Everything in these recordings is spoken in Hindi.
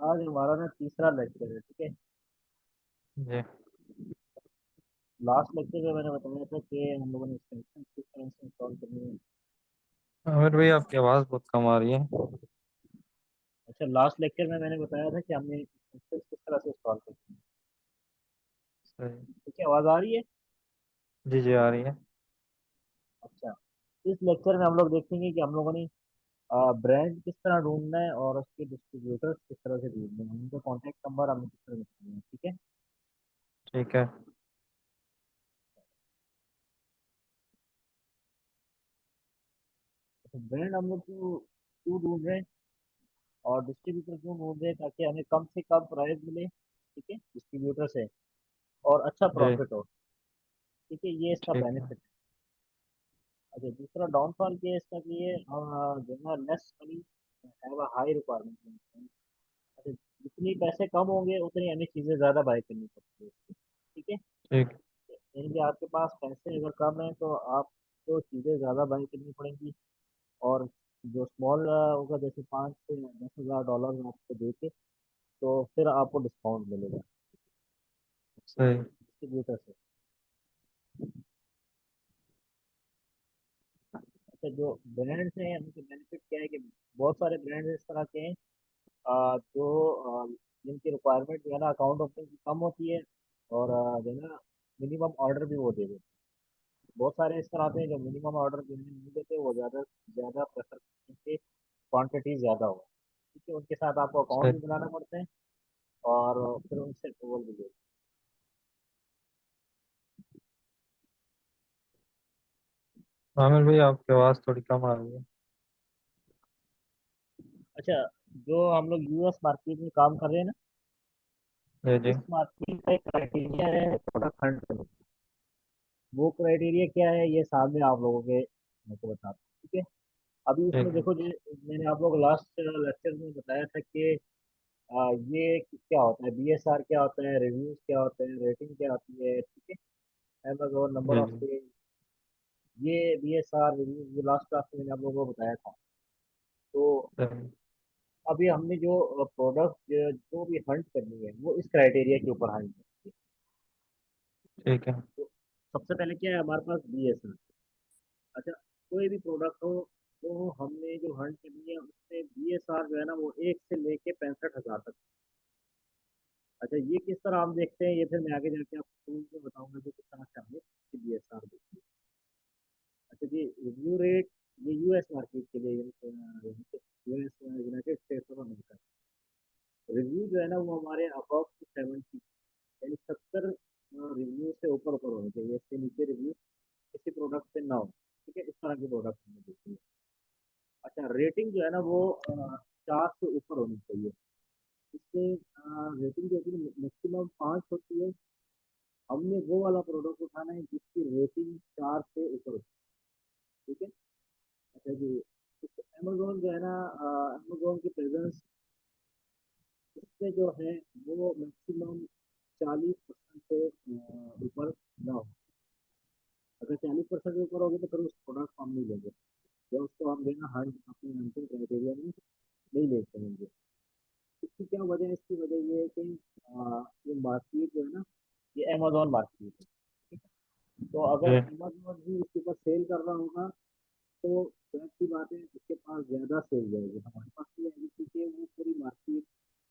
आज हमारा ना तीसरा लेक्चर है, ठीक है। जी। लास्ट लेक्चर में मैंने बताया था कि हम लोगों ने एक्सटेंशन किस तरह से इंस्टॉल करनी है। आमिर भाई आपकी आवाज़ बहुत कम आ रही है। अच्छा, लास्ट लेक्चर में मैंने बताया था कि हमने एक्सटेंशन किस तरह से इंस्टॉल करनी है। सही। ठीक है, आवाज़ आ रही है। जी जी आ रही है। अच्छा, इस लेक्चर में हम लोग देखेंगे कि हम लोगों ने ब्रांड किस तरह ढूंढना है और उसके डिस्ट्रीब्यूटर्स किस तरह से ढूंढने हैं, उनका कॉन्टैक्ट नंबर हमें किस तरह निकालना है। ठीक है। ठीक है। तो ब्रांड हम लोग क्यों क्यों ढूंढ रहे हैं और डिस्ट्रीब्यूटर क्यों ढूंढ रहे हैं, ताकि हमें कम से कम प्राइस मिले, ठीक है, डिस्ट्रीब्यूटर से, और अच्छा जी। प्रॉफिट हो। ठीक है, ये इसका ठीक है। बेनिफिट है। अच्छा, दूसरा डाउनफॉल ये है इसका कि ये जो है less money have a high requirement. अच्छा, जितनी पैसे कम होंगे उतनी हमें चीज़ें ज़्यादा बाय करनी पड़ती है इसकी। ठीक है। ठीक। यानी कि आपके पास पैसे अगर कम है तो आपको चीज़ें ज़्यादा बाय करनी पड़ेंगी, और जो स्मॉल होगा, जैसे 5 से 10 हज़ार डॉलर आपको दे के, तो फिर आपको डिस्काउंट मिलेगा सही। डिस्ट्रीब्यूटर से। अच्छा, जो ब्रांड्स हैं उनके बेनिफिट क्या है कि बहुत सारे ब्रांड्स इस तरह के हैं जो जिनकी रिक्वायरमेंट जो है ना अकाउंट ओपनिंग की कम होती है, और जो है ना मिनिमम ऑर्डर भी वो दे देते हैं। बहुत सारे इस तरह आते हैं जो मिनिमम ऑर्डर जिन्हें नहीं देते, वो ज़्यादा ज़्यादा प्रेफर करते हैं कि क्वान्टिटी ज़्यादा हो। ठीक है, उनके साथ आपको अकाउंट सही। भी बनाना पड़ते हैं, और फिर उनसे अप्रूवल भी लेते आमिर भाई आपकी आवाज़ थोड़ी कम आ रही है। हैं। अच्छा, जो हम लोग यूएस मार्केट में काम कर रहे हैं ना, जी जी। इस मार्केट का एक क्राइटेरिया है प्रोडक्ट हंट करने का। वो क्राइटेरिया क्या है, ये सामने आप लोगों के मेरे को बताता हूँ। ठीक है। अभी इसमें ठीक है। देखो जी, मैंने आप लोग लास्ट लेक्चर में बताया था कि ये क्या होता है, बीएसआर क्या होता है, रिव्यूज क्या होते हैं, रेटिंग क्या होती है। ठीक है, Amazon number G of G. Sale, ये बीएसआर रिव्यूज ये लास्ट क्लास में मैंने आप लोगों को बताया था। तो सही। अभी हमने जो प्रोडक्ट जो भी हंट करनी है वो इस क्राइटेरिया के ऊपर हंट करनी है। ठीक है। तो सबसे पहले क्या है हमारे पास, बीएसआर। अच्छा, कोई भी प्रोडक्ट हो तो हमने जो हंट करनी है उसमें बीएसआर जो है ना वो 1 से लेके 65 हज़ार तक। अच्छा, ये किस तरह हम देखते हैं, ये फिर मैं आगे जाके आपको टूल में बताऊंगा कि किस तरह से हमने बीएसआर देखते हैं। अच्छा जी, रिव्यू रेट, ये यूएस मार्केट के लिए, US United states of America, review जो है ना वो हमारे अबव 70, यानी 70 रिव्यू से ऊपर ऊपर होने चाहिए, इससे नीचे रिव्यू किसी प्रोडक्ट पे ना हो। ठीक है, इस तरह के प्रोडक्ट हमने देखी है। अच्छा, रेटिंग जो है ना वो 4 से ऊपर होनी चाहिए। इससे रेटिंग जो होती है मैक्सिमम 5 होती है। हमने वो वाला प्रोडक्ट उठाना है जिसकी रेटिंग 4 से ऊपर हो। ठीक है। अच्छा जी, अमेजोन जो है ना, अमेजोन की प्रेजेंस इसमें जो है वो मैक्सिमम 40% से ऊपर ना हो। अगर 40% से ऊपर होगी तो फिर उस प्रोडक्ट को हम नहीं लेंगे, या उसको हम लेना हंट अपने हंटिंग क्राइटेरिया में नहीं ले पाएंगे। इसकी क्या वजह है, इसकी वजह ये है कि ये मार्केट जो है ना, ये अमेजोन मार्केट है। ठीक है? तो अगर जी। अमेजोन भी इसके ऊपर सेल कर रहा होगा तो जाहिर सी बात है उसके पास ज़्यादा सेल जाएगी। हमारे पास ये है क्योंकि वो पूरी मार्केट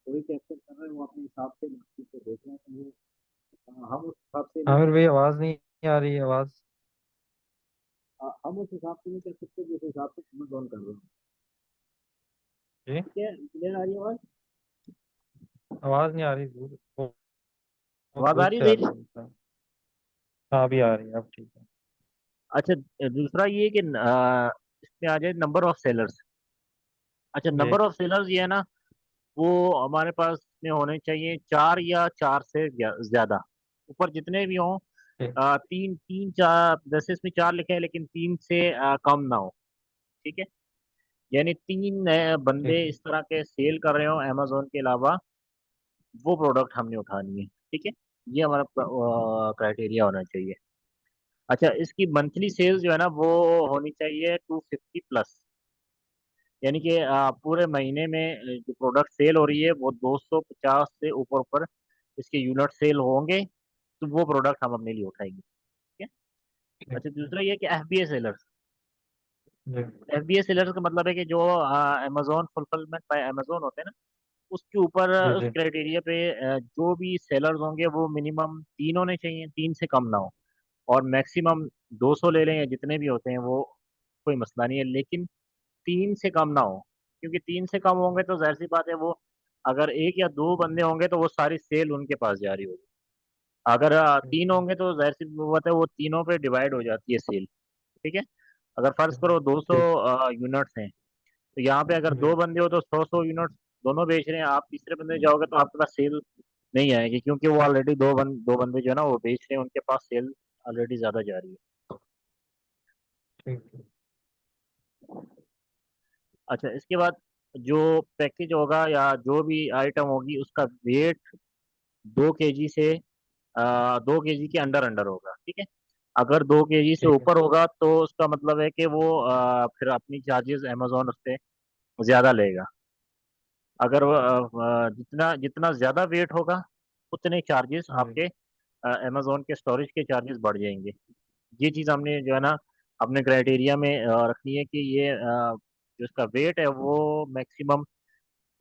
वही कैप्चर कर रहे हैं, वो अपने हिसाब से मार्केट को देख रहे हैं, तो वो हम उस हिसाब से नहीं आमिर कर भाई आवाज़ नहीं आ रही है आवाज़। हम उस हिसाब से नहीं कर सकते जिस हिसाब से अमेजोन कर रहे हैं। जी। ठीक है, क्लियर आ रही है आवाज़। आवाज़ नहीं आ रही, दूर बहुत बहुत आवाज़ आ दूर रही से आ है रही सही। है मतलब। हाँ अभी आ रही है, अब ठीक है। अच्छा, दूसरा ये कि इसमें आ जाए नंबर ऑफ सेलर्स। अच्छा, जी। नंबर ऑफ सेलर्स ये है ना, वो हमारे पास में होने चाहिए 4 या 4 से ज्यादा। ऊपर जितने भी हों, ठीक। तीन तीन चार, जैसे इसमें 4 लिखे हैं लेकिन 3 से कम ना हो। ठीक है, यानी 3 ठीक बंदे है। इस तरह के सेल कर रहे हो अमेजोन के अलावा, वो प्रोडक्ट हमने उठानी है। ठीक है, ये हमारा क्राइटेरिया होना चाहिए। अच्छा, इसकी मंथली सेल्स जो है ना वो होनी चाहिए 250 प्लस। यानी कि पूरे महीने में जो प्रोडक्ट सेल हो रही है वो 250 से ऊपर ऊपर इसके यूनिट सेल होंगे, तो वो प्रोडक्ट हम अपने लिए उठाएंगे। ठीक है। ठीक अच्छा, है। दूसरा ये कि एफबीए सेलर्स। जी एफबीए सेलर्स का मतलब है कि जो अमेजोन फुलफिलमेंट बाय अमेजोन होते हैं ना, उसके ऊपर जी उस जी। क्राइटेरिया पे जो भी सेलर्स होंगे वो मिनिमम 3 होने चाहिए, 3 से कम ना हो। और मैक्सिमम 200 ले लें या जितने भी होते हैं वो कोई मसला नहीं है, लेकिन 3 से कम ना हो। क्योंकि 3 से कम होंगे तो जाहिर सी बात है, वो अगर एक या दो बंदे होंगे तो वो सारी सेल उनके पास जा रही होगी। अगर तीन होंगे तो जाहिर सी बात है वो तीनों पे डिवाइड हो जाती है सेल। ठीक है। अगर फर्ज करो 200 ठीक। यूनिट्स हैं, तो यहाँ पे अगर जी दो बंदे हो तो 100 यूनिट्स दोनों बेच रहे हैं, आप तीसरे बंदे जाओगे तो आपके पास सेल नहीं आएगी, क्योंकि वो ऑलरेडी दो बंदे जो है ना वो बेच रहे हैं, उनके पास सेल ऑलरेडी ज्यादा जा रही है। ठीक है। अच्छा, इसके बाद जो पैकेज होगा या जो भी आइटम होगी उसका वेट 2 केजी से 2 केजी के अंडर अंडर होगा। ठीक है। अगर 2 केजी से ठीक है। ऊपर होगा तो उसका मतलब है कि वो फिर अपनी चार्जेस अमेजोन उस पे ज्यादा लेगा। अगर जितना जितना ज्यादा वेट होगा उतने चार्जेस जी आपके अमेजोन के स्टोरेज के चार्जेस बढ़ जाएंगे। ये चीज़ हमने जो है ना अपने क्राइटेरिया में रखनी है कि ये जो इसका वेट है वो मैक्सिमम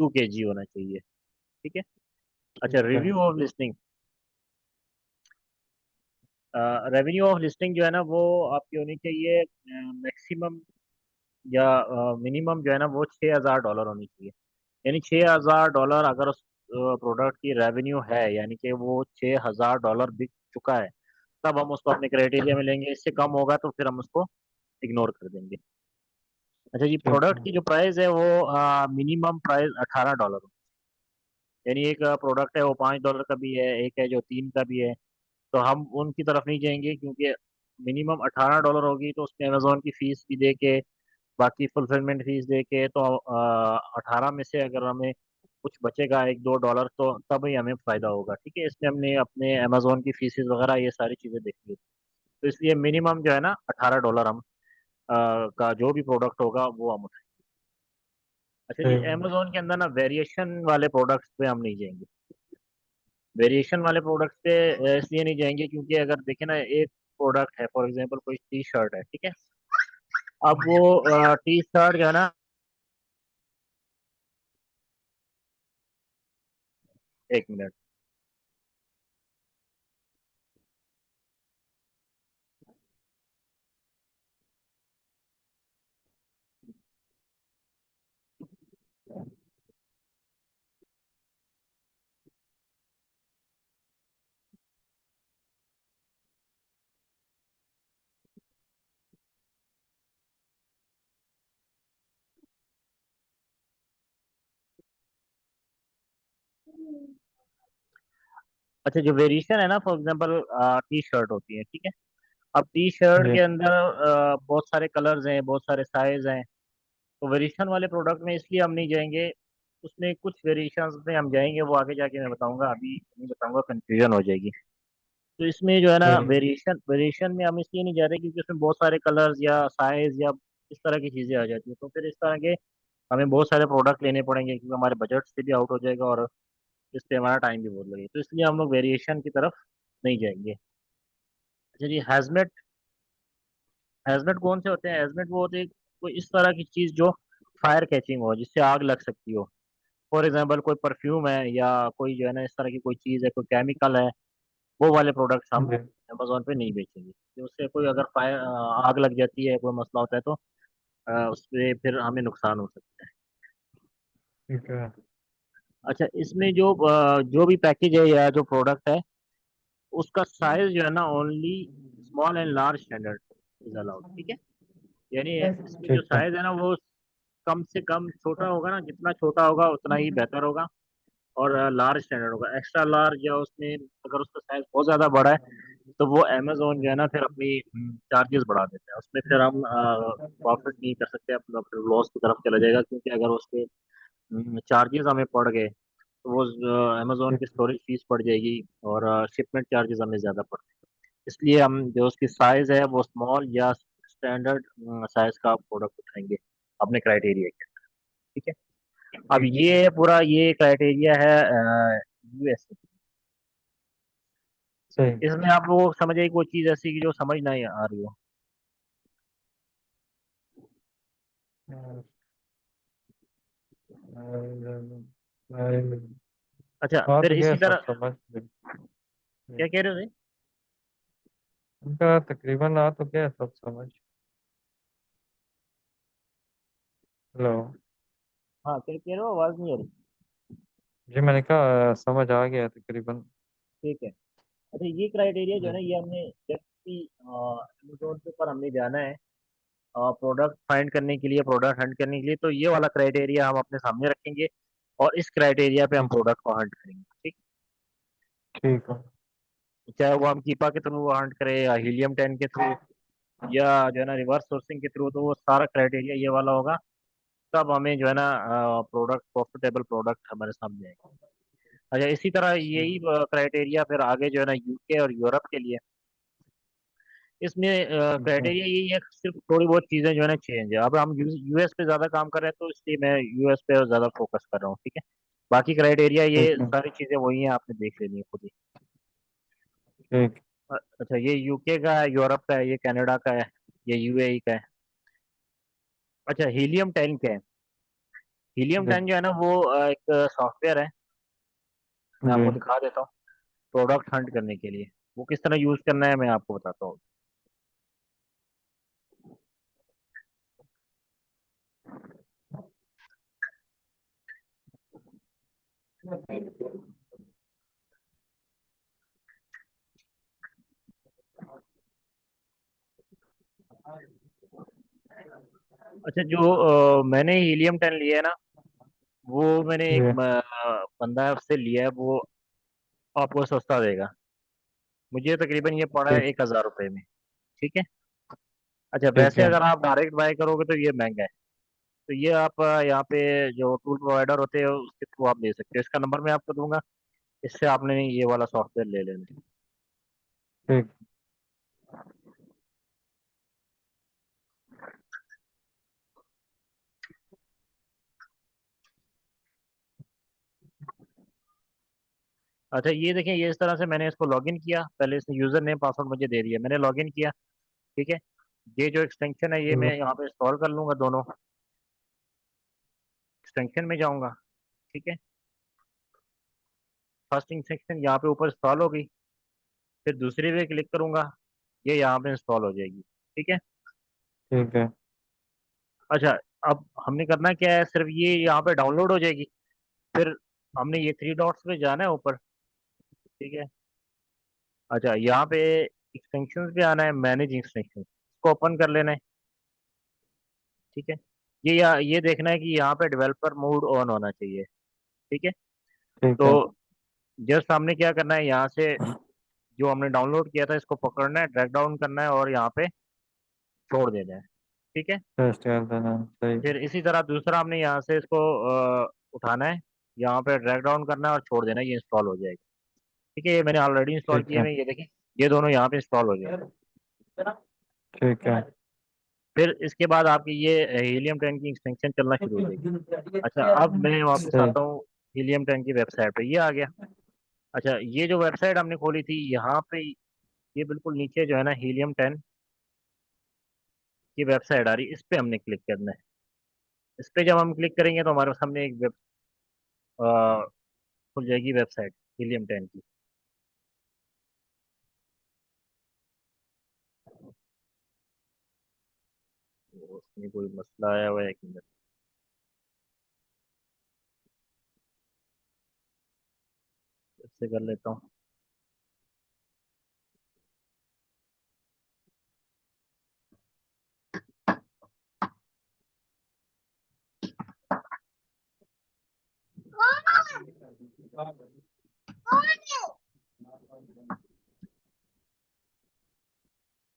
2 केजी होना चाहिए। ठीक है। अच्छा, ठीक है। Review of listing. Revenue of listing जो है ना वो आपकी होनी चाहिए मैक्सिमम या मिनिमम जो है ना वो $6,000 होनी चाहिए। यानी $6,000 अगर उस प्रोडक्ट की रेवेन्यू है, यानी कि वो $6,000 बिक चुका है, तब हम उसको अपने क्राइटेरिया में लेंगे। इससे कम होगा तो फिर हम उसको इग्नोर कर देंगे। अच्छा जी, ठीक प्रोडक्ट है। की जो प्राइस है वो मिनिमम प्राइस $18। यानी एक प्रोडक्ट है वो $5 का भी है, एक है जो 3 का भी है, तो हम उनकी तरफ नहीं जाएंगे, क्योंकि मिनिमम $18 होगी तो उसमें अमेजोन की फीस भी दे के, बाकी फुलफिलमेंट फीस दे के, तो 18 में से अगर हमें कुछ बचेगा 1-2 डॉलर तो तब ही हमें फायदा होगा। ठीक है। इसमें हमने अपने अमेजोन की फीसेस वगैरह ये सारी चीज़ें देखी है, तो इसलिए मिनिमम जो है ना $18 हम का जो भी प्रोडक्ट होगा वो हम उठाएंगे। अच्छा जी, ठीक है। अमेजोन के अंदर ना वेरिएशन वाले प्रोडक्ट्स पे हम नहीं जाएंगे। वेरिएशन वाले प्रोडक्ट्स पे इसलिए नहीं जाएंगे क्योंकि अगर देखें ना, एक प्रोडक्ट है फॉर एग्जांपल कोई टी शर्ट है, ठीक है। अब वो टी शर्ट जो है ना, 1 मिनट। अच्छा, जो वेरिएशन है ना, फॉर एग्जांपल टी शर्ट होती है, ठीक है। अब टी शर्ट जी के अंदर बहुत सारे कलर्स हैं, बहुत सारे साइज हैं, तो वेरिएशन वाले प्रोडक्ट में इसलिए हम नहीं जाएंगे। उसमें कुछ वेरिएशंस में हम जाएंगे, वो आगे जाके मैं बताऊंगा, अभी नहीं बताऊंगा, कंफ्यूजन हो जाएगी। तो इसमें जो है ना ठीक है। वेरिएशन वेरिएशन में हम इसलिए नहीं जा रहे क्योंकि उसमें बहुत सारे कलर्स या साइज या इस तरह की चीज़ें आ जाती है, तो फिर इस तरह के हमें बहुत सारे प्रोडक्ट लेने पड़ेंगे, क्योंकि हमारे बजट से भी आउट हो जाएगा और इस पे हमारा टाइम भी बहुत लगेगा, तो इसलिए हम लोग वेरिएशन की तरफ नहीं जाएंगे। अच्छा जी, हैजमेट। हैजमेट कौन से होते हैं? हैजमेट वो होते हैं कोई इस तरह की चीज़ जो फायर कैचिंग हो, जिससे आग लग सकती हो। फॉर एग्जाम्पल कोई परफ्यूम है या कोई जो है ना इस तरह की कोई चीज़ है, कोई केमिकल है, वो वाले प्रोडक्ट्स हम जी अमेजोन पे नहीं बेचेंगे, कि उससे कोई अगर फायर आग लग जाती है, कोई मसला होता है तो उससे फिर हमें नुकसान हो सकता है। ठीक है। अच्छा, इसमें जो भी पैकेज है या जो प्रोडक्ट है, उसका साइज जो है ना only small and large standard is allowed. ठीक है। यानी इसमें जो ठीक है। साइज है ना वो कम से कम छोटा होगा ना, जितना छोटा होगा उतना ही बेहतर होगा। और लार्ज स्टैंडर्ड होगा, एक्स्ट्रा लार्ज या उसमें अगर उसका साइज बहुत ज्यादा बड़ा है तो वो अमेजोन जो है ना फिर अपनी चार्जेस बढ़ा देते हैं, उसमें फिर हम प्रॉफिट नहीं कर सकते, अपना लॉस की तरफ चला जाएगा, क्योंकि अगर उसके चार्जेस हमें पड़ गए तो वो अमेजोन ठीक की स्टोरेज फीस पड़ जाएगी और शिपमेंट चार्जेस हमें ज़्यादा पड़ते हैं। इसलिए हम जो उसकी साइज़ है वो स्मॉल या स्टैंडर्ड साइज़ का प्रोडक्ट उठाएंगे अपने क्राइटेरिया के। ठीक है। अब ठीक। ये पूरा ये क्राइटेरिया है यूएस। सही। इसमें आप लोग समझिए कोई चीज ऐसी कि जो समझ नहीं आ रही हो। अच्छा हाँ फिर तो क्या इसी सब तरह समझ क्या कह रहे हो जी? उनका तकरीबन आ तो क्या सब समझ। हेलो। हाँ क्या कह रहे हो, आवाज नहीं आ रही। जी मैंने कहा समझ आ गया तकरीबन। ठीक है। अच्छा ये क्राइटेरिया जो है जी। ना, ये हमने जब भी अमेजोन के ऊपर हमने जाना है प्रोडक्ट फाइंड करने के लिए, प्रोडक्ट हंट करने के लिए, तो ये वाला क्राइटेरिया हम अपने सामने रखेंगे और इस क्राइटेरिया पे हम ठीक। प्रोडक्ट को हंट करेंगे। ठीक। ठीक है। चाहे वो हम कीपा के थ्रू हंट करें या हीलियम 10 के थ्रू या जो है ना रिवर्स सोर्सिंग के थ्रू, तो वो सारा क्राइटेरिया ये वाला होगा। तब हमें जो है ना प्रोडक्ट, प्रॉफिटेबल प्रोडक्ट हमारे सामने आएगा। अच्छा इसी तरह यही क्राइटेरिया फिर आगे जो है ना यूके और यूरोप के लिए। इसमें ठीक है। क्राइटेरिया यही है, सिर्फ थोड़ी बहुत चीजें जो है ना चेंज है। अब हम यूएस पे ज्यादा काम कर रहे हैं तो इसलिए मैं यूएस पे ज्यादा फोकस कर रहा हूँ। ठीक है। बाकी क्राइटेरिया ये ठीक है। सारी चीजें वही हैं, आपने देख लेनी है खुद ही। ठीक। अच्छा ये यूके का है, यूरोप का है, ये कनाडा का है, ये यूएई का है। अच्छा हीलियम 10 क्या है? हीलियम जी। 10 जो है ना वो एक सॉफ्टवेयर है। मैं जी। आपको दिखा देता हूँ। प्रोडक्ट हंट करने के लिए वो किस तरह यूज करना है मैं आपको बताता हूँ। अच्छा जो मैंने हीलियम 10 लिया है ना, वो मैंने एक जी। बंदा है उससे लिया है, वो आपको सस्ता देगा। मुझे तकरीबन ये पड़ा है ठीक। 1,000 रुपये में। ठीक है। अच्छा ठीक वैसे है। अगर आप डायरेक्ट बाय करोगे तो ये महंगा है। तो ये आप यहाँ पे जो टूल प्रोवाइडर होते हैं उसके थ्रू आप ले सकते हो। इसका नंबर मैं आपको दूंगा, इससे आपने ये वाला सॉफ्टवेयर ले लेना। ठीक। अच्छा ये देखें, ये इस तरह से मैंने इसको लॉगिन किया। पहले इसने यूजर नेम पासवर्ड मुझे दे दिया, मैंने लॉगिन किया। ठीक है। ये जो एक्सटेंशन है ये ठीक है। मैं यहाँ पे इंस्टॉल कर लूंगा दोनों। एक्सटेंशन में जाऊंगा। ठीक है। फर्स्ट एक्सटेंशन यहाँ पे ऊपर इंस्टॉल हो गई। फिर दूसरी पे क्लिक करूंगा, ये यहाँ पे इंस्टॉल हो जाएगी। ठीक है। ठीक है। अच्छा अब हमने करना क्या है, सिर्फ ये यहाँ पे डाउनलोड हो जाएगी। फिर हमने ये थ्री डॉट्स पे जाना है ऊपर। ठीक है। अच्छा यहाँ पे एक्सटेंशन पे आना है, मैनेज एक्सटेंशन, इसको ओपन कर लेना है। ठीक है। ये देखना है कि यहाँ पे डेवलपर मोड ऑन होना चाहिए। ठीक है। ठीक तो है। जस्ट हमने क्या करना है, यहाँ से जो हमने डाउनलोड किया था इसको पकड़ना है, ड्रैग डाउन करना है और यहाँ पे छोड़ देना है। ठीक है। टेस्ट कर देना सही। फिर इसी तरह दूसरा हमने यहाँ से इसको उठाना है, यहाँ पे ड्रैग डाउन करना है और छोड़ देना है, ये इंस्टॉल हो जाएगा। ठीक है। ये मैंने ऑलरेडी इंस्टॉल ठीक किए है। हुए हैं, ये देखिए ये दोनों यहाँ पे इंस्टॉल हो गए। ठीक है। फिर इसके बाद आपकी ये हीलियम 10 की एक्सटेंशन चलना शुरू हो जाएगी। अच्छा अब मैं वापस सही। आता हूँ हीलियम 10 की वेबसाइट पे, ये आ गया। अच्छा ये जो वेबसाइट हमने खोली थी यहाँ पे, ये बिल्कुल नीचे जो है ना हीलियम 10 की वेबसाइट आ रही है, इस पे हमने क्लिक करना है। इस पे जब हम क्लिक करेंगे तो हमारे सामने एक वेब खुल जाएगी वेबसाइट हीलियम 10 की। तो उसमें कोई मसला आया हुआ है कि नहीं, इससे कर लेता हूँ।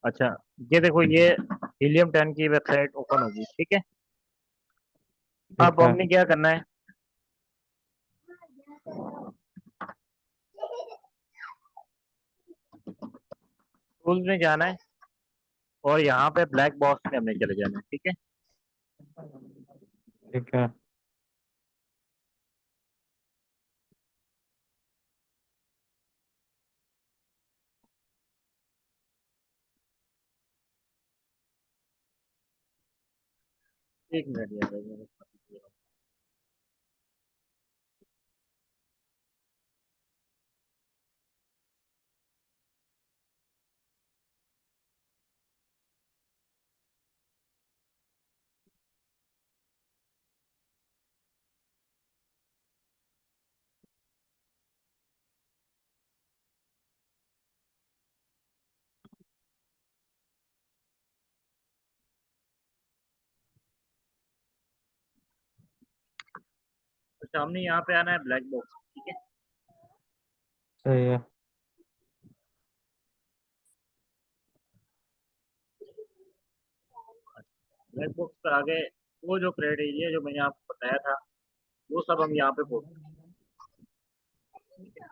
अच्छा ये देखो, ये हीलियम 10 की वेबसाइट ओपन होगी। ठीक है। ठीक अब है। हमने क्या करना है, टूल्स में जाना है और यहाँ पे ब्लैक बॉक्स में हमने चले जाना है। ठीक है। ठीक है। एक मिनट यार, एक मिनट। तो सामने यहाँ पे आना है ब्लैक बॉक्स, ठीक है। सही है। ब्लैक बॉक्स पे आगे वो जो क्राइटेरिया जो मैंने आपको बताया था, वो सब हम यहाँ पे पोस्ट।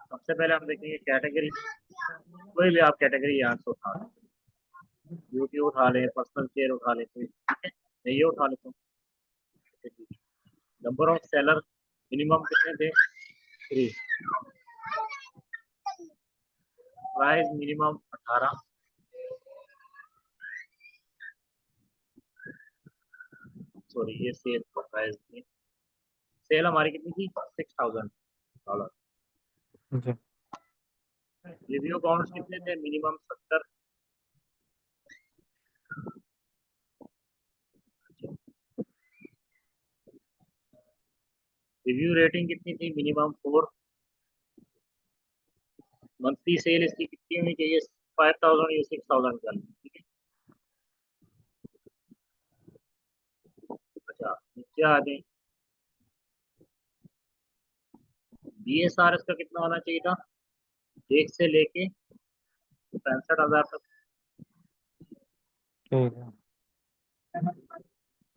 सबसे पहले हम देखेंगे कैटेगरी। कोई भी आप कैटेगरी यहाँ से उठा लें, ब्यूटी उठा लें, पर्सनल केयर उठा लें, कोई, ठीक है। मैं ये उठा लेता हूँ। नंबर ऑफ सेलर मिनिमम कितने थे? 3। Price minimum 18। सॉरी, ये सेल का प्राइस थी। सेल हमारी कितनी थी? $6000। जी। रिव्यू काउंट्स कितने थे? मिनिमम 70। रिव्यू रेटिंग कितनी थी? मिनिमम 4। मंथली सेल इसकी कितनी होनी चाहिए? 5000 या 6000 का, ठीक है। अच्छा, नीचे आ जाए। DSR इसका कितना होना चाहिए था? 1 से लेके 65,000 तक। ठीक है।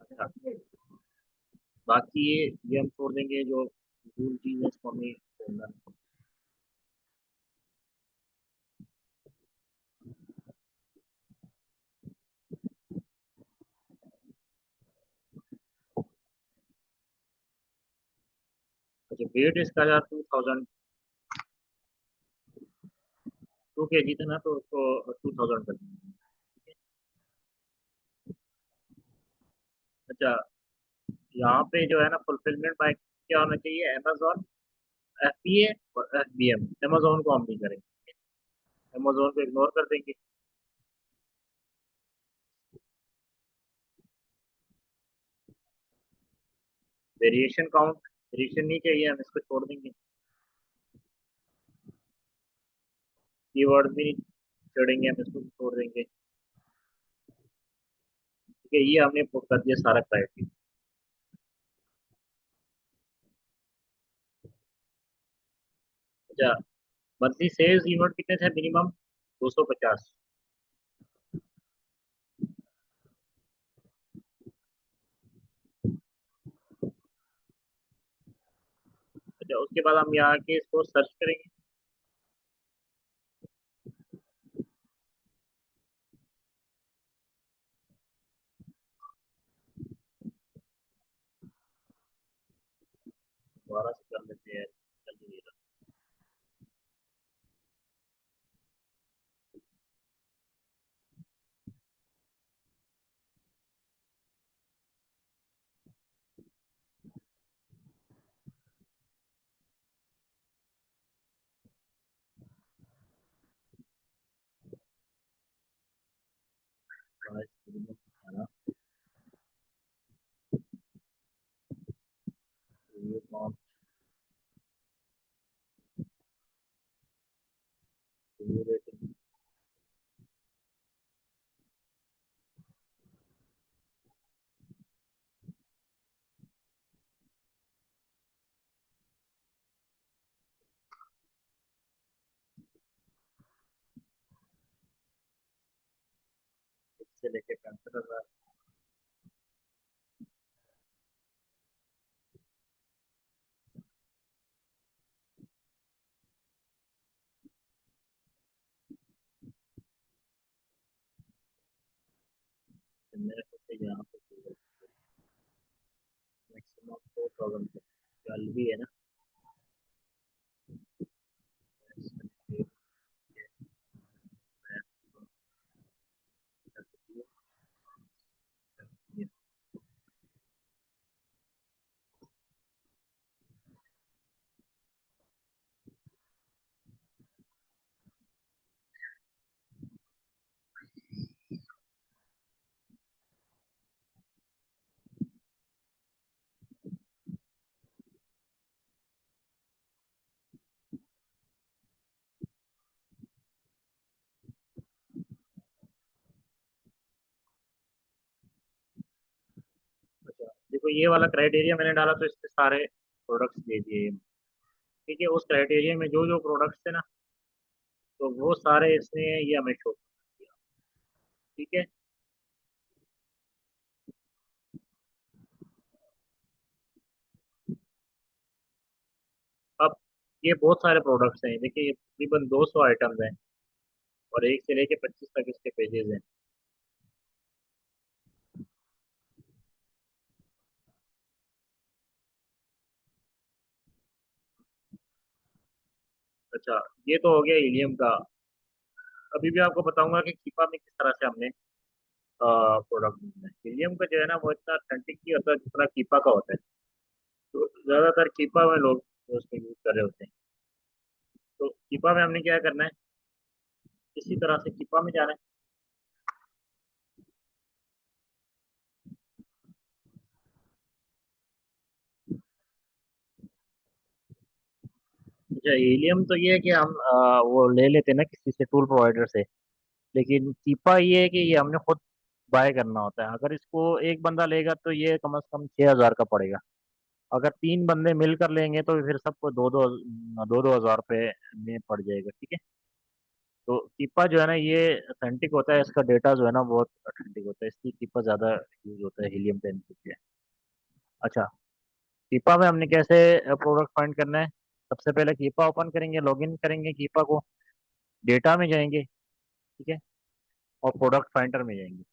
अच्छा, बाकी ये हम छोड़ देंगे, जो रूल चीज है इसको हमें छोड़ना है। अच्छा, वेट इसका यार 2000, 2 kg था ना, तो उसको 2000 कर देंगे। अच्छा, यहाँ पे जो है ना, फुलफिलमेंट बाय क्या होना चाहिए? अमेजोन, FBA और FBM। अमेजोन को हम नहीं करेंगे, अमेजोन को इग्नोर कर देंगे। वेरिएशन काउंट, वेरिएशन नहीं चाहिए, हम इसको छोड़ देंगे। कीवर्ड भी नहीं छोड़ेंगे, हम इसको छोड़ देंगे। ठीक है, ये हमने पुट कर दिया सारा क्राइटेरिया। अच्छा, मंथली सेल्स यूनिट कितने थे मिनिमम? 250। अच्छा, उसके बाद हम यहाँ के इसको सर्च करेंगे। दोबारा से कर लेते हैं, जल्दी नहीं रहा। Price minimum 18। Review count, review rating. से लेके 65,000। मेरे को से यहाँ पे मैक्सिमम 4000 ट्वेल्व भी है ना। ये वाला क्राइटेरिया मैंने डाला तो इससे सारे प्रोडक्ट्स दे दिए। ठीक है, उस क्राइटेरिया में जो जो प्रोडक्ट्स थे ना, तो वो सारे इसने ये हमें शो किया। ठीक है। अब ये बहुत सारे प्रोडक्ट्स हैं, देखिए ये तकरीबन 200 आइटम्स हैं और 1 से लेके 25 तक इसके पेजेस हैं। अच्छा, ये तो हो गया हीलियम का। अभी भी आपको बताऊंगा कि कीपा में किस तरह से हमने प्रोडक्ट बनाना है। हीलियम का जो है ना वो इतना अथेंटिक नहीं होता जितना कीपा का होता है। तो ज्यादातर कीपा में लोग उसको यूज कर रहे होते हैं। तो कीपा में हमने क्या करना है, इसी तरह से कीपा में जाना है। अच्छा, हीलियम तो ये है कि हम वो ले लेते हैं ना किसी से, टूल प्रोवाइडर से। लेकिन कीपा ये है कि ये हमने खुद बाय करना होता है। अगर इसको एक बंदा लेगा तो ये कम से कम 6,000 का पड़ेगा। अगर 3 बंदे मिलकर लेंगे तो फिर सबको दो दो हजार रुपये में पड़ जाएगा। ठीक है। तो कीपा जो है ना ये अथेंटिक होता है, इसका डेटा जो है ना बहुत अथेंटिक होता है, इसलिए कीपा ज़्यादा यूज होता है हीलियम पेन के लिए। अच्छा, कीपा में हमने कैसे प्रोडक्ट फाइंड करना है। सबसे पहले कीपा ओपन करेंगे, लॉगिन करेंगे कीपा को, डेटा में जाएंगे। ठीक है। और प्रोडक्ट फाइंडर में जाएंगे।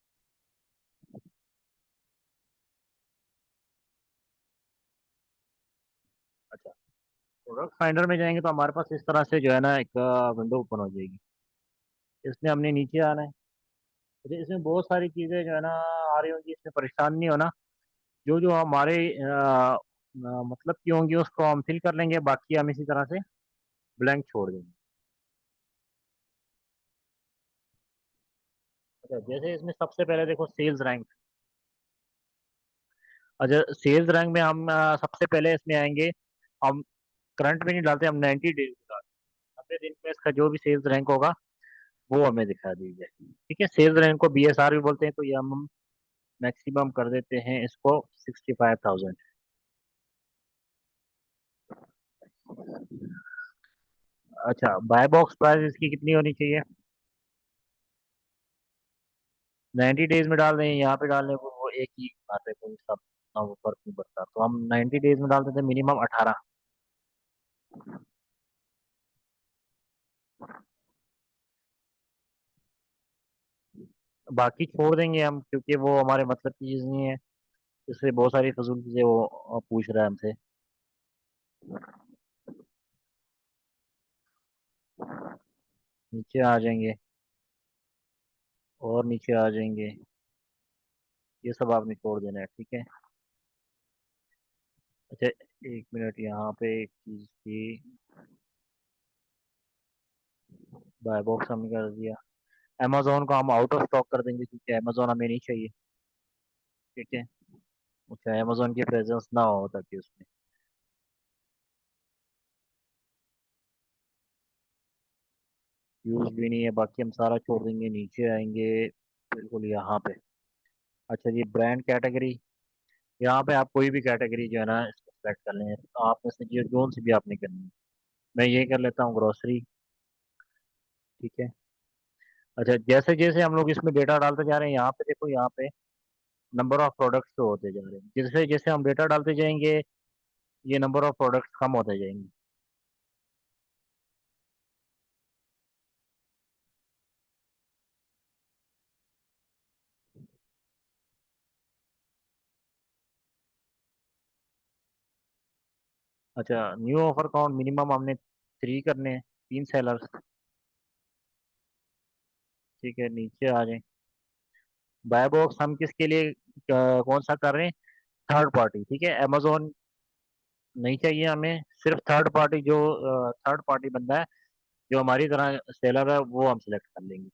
अच्छा, प्रोडक्ट फाइंडर में जाएंगे तो हमारे पास इस तरह से जो है ना एक विंडो ओपन हो जाएगी। इसमें हमने नीचे आना है। अच्छा, इसमें बहुत सारी चीज़ें जो है ना आ रही होंगी, इसमें परेशान नहीं होना। जो जो हमारे मतलब की होंगी उसको हम फिल कर लेंगे, बाकी हम इसी तरह से ब्लैंक छोड़ देंगे। अच्छा, जैसे इसमें सबसे पहले देखो सेल्स रैंक। अच्छा, सेल्स रैंक में हम सबसे पहले इसमें आएंगे। हम करंट में नहीं डालते, हम 90 डेज में डालते हैं। 90 दिन में इसका जो भी सेल्स रैंक होगा वो हमें दिखा दीजिए। ठीक है, सेल्स रैंक को BSR भी बोलते हैं, तो ये हम मैक्सिमम कर देते हैं इसको 65,000। अच्छा, बाय बॉक्स प्राइस इसकी कितनी होनी चाहिए। 90 डेज में डाल दें, यहाँ पे डाल दें, वो एक ही बात है, कोई सब ना वो फर्क नहीं पड़ता। तो हम 90 डेज में डाल देते हैं मिनिमम 18। बाकी छोड़ देंगे हम, क्योंकि वो हमारे मतलब की चीज़ नहीं है। इससे बहुत सारी फजूल चीज़ें वो पूछ रहा है हमसे। नीचे आ जाएंगे और नीचे आ जाएंगे। ये सब आपने छोड़ देना है। ठीक है। अच्छा, 1 मिनट, यहाँ पे एक चीज़ थी। बाय बॉक्स हमने कर दिया। अमेजोन को हम आउट ऑफ स्टॉक कर देंगे, क्योंकि अमेजोन हमें नहीं चाहिए। ठीक है। अच्छा, अमेजोन की प्रेजेंस ना हो ताकि उसमें यूज भी नहीं है। बाकी हम सारा छोड़ देंगे, नीचे आएंगे बिल्कुल यहाँ पे। अच्छा जी, ब्रांड कैटेगरी। यहाँ पे आप कोई भी कैटेगरी जो है ना इसको सेलेक्ट कर लें, तो आप में से जो जोन से भी आपने करनी है। मैं ये कर लेता हूँ ग्रोसरी। ठीक है। अच्छा, जैसे जैसे हम लोग इसमें डेटा डालते जा रहे हैं, यहाँ पे देखो, यहाँ पे नंबर ऑफ प्रोडक्ट्स तो होते जा रहे हैं। जैसे जैसे हम डेटा डालते जाएंगे ये नंबर ऑफ प्रोडक्ट्स कम होते जाएंगे। अच्छा, न्यू ऑफर काउंट मिनिमम हमने 3 करने हैं, 3 सेलर्स। ठीक है, नीचे आ जाए। बाय बॉक्स हम किसके लिए कौन सा कर रहे हैं, थर्ड पार्टी। ठीक है, अमेजोन नहीं चाहिए हमें, सिर्फ थर्ड पार्टी, जो थर्ड पार्टी बंदा है जो हमारी तरह सेलर है वो हम सिलेक्ट कर लेंगे।